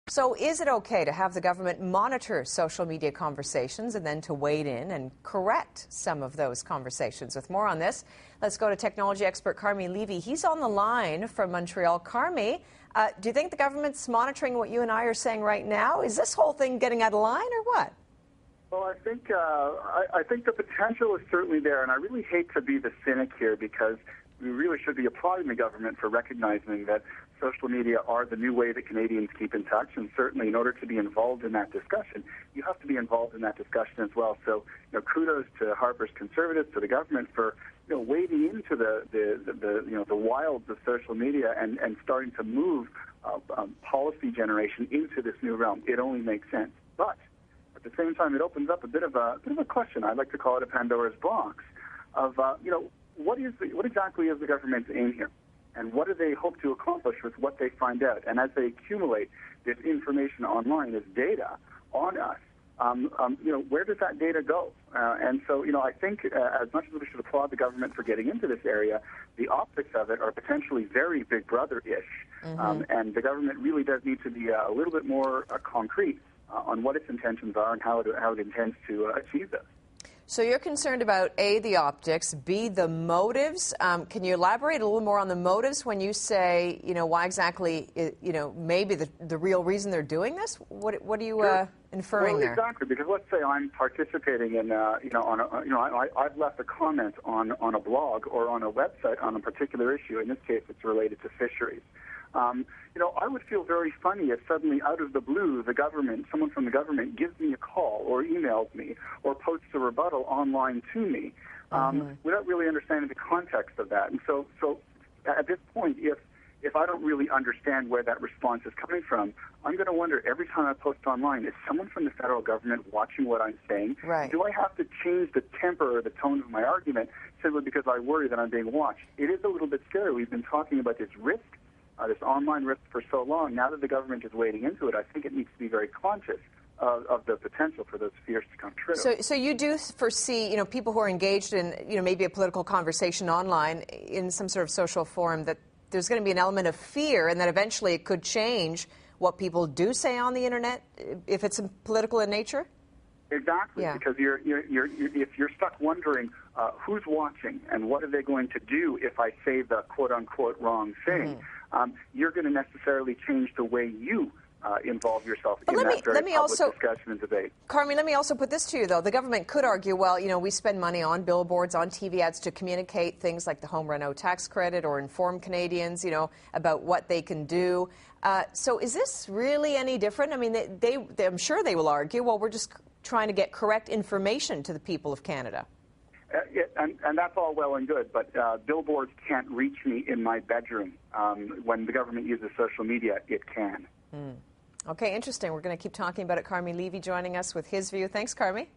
So is it okay to have the government monitor social media conversations and then to wade in and correct some of those conversations? With more on this, let's go to technology expert Carmi Levy. He's on the line from Montreal. Carmi, do you think the government's monitoring what you and I are saying right now? Is this whole thing getting out of line or what? Well, I think the potential is certainly there, and I really hate to be the cynic here because we really should be applauding the government for recognizing that social media are the new way that Canadians keep in touch, and certainly in order to be involved in that discussion, you have to be involved in that discussion as well. So, kudos to Harper's Conservatives, to the government for wading into the wilds of social media and starting to move policy generation into this new realm. It only makes sense, but at the same time, it opens up a bit of a question. I'd like to call it a Pandora's box of what exactly is the government's aim here? And what do they hope to accomplish with what they find out? And as they accumulate this information online, this data on us, where does that data go? And so, I think as much as we should applaud the government for getting into this area, the optics of it are potentially very Big Brother-ish. And the government really does need to be a little bit more concrete on what its intentions are and how it intends to achieve this. So you're concerned about, A, the optics, B, the motives. Can you elaborate a little more on the motives when you say, why exactly, maybe the real reason they're doing this? What are you inferring there? Exactly, because let's say I'm participating in, I've left a comment on a blog or on a website on a particular issue. In this case, it's related to fisheries. I would feel very funny if suddenly, out of the blue, someone from the government gives me a call or emails me or posts a rebuttal online to me without really understanding the context of that. And so at this point, if I don't really understand where that response is coming from, I'm going to wonder every time I post online, is someone from the federal government watching what I'm saying? Right. Do I have to change the temper or the tone of my argument simply because I worry that I'm being watched? It is a little bit scary. We've been talking about this risk, this online risk for so long. Now that the government is wading into it, I think it needs to be very conscious of the potential for those fears to come true. So you do foresee, people who are engaged in, maybe a political conversation online in some sort of social forum, that there's going to be an element of fear and that eventually it could change what people do say on the internet if it's political in nature? Exactly, yeah. Because if you're stuck wondering who's watching and what are they going to do if I say the quote-unquote wrong thing, you're going to necessarily change the way you involve yourself in that very public discussion and debate. Carmi, let me also put this to you, though. The government could argue, well, we spend money on billboards, on TV ads to communicate things like the home reno tax credit or inform Canadians, about what they can do. So is this really any different? I mean, I'm sure they will argue, well, we're just trying to get correct information to the people of Canada. And that's all well and good, but billboards can't reach me in my bedroom. When the government uses social media, it can. Okay, interesting. We're going to keep talking about it. Carmi Levy joining us with his view. Thanks, Carmi.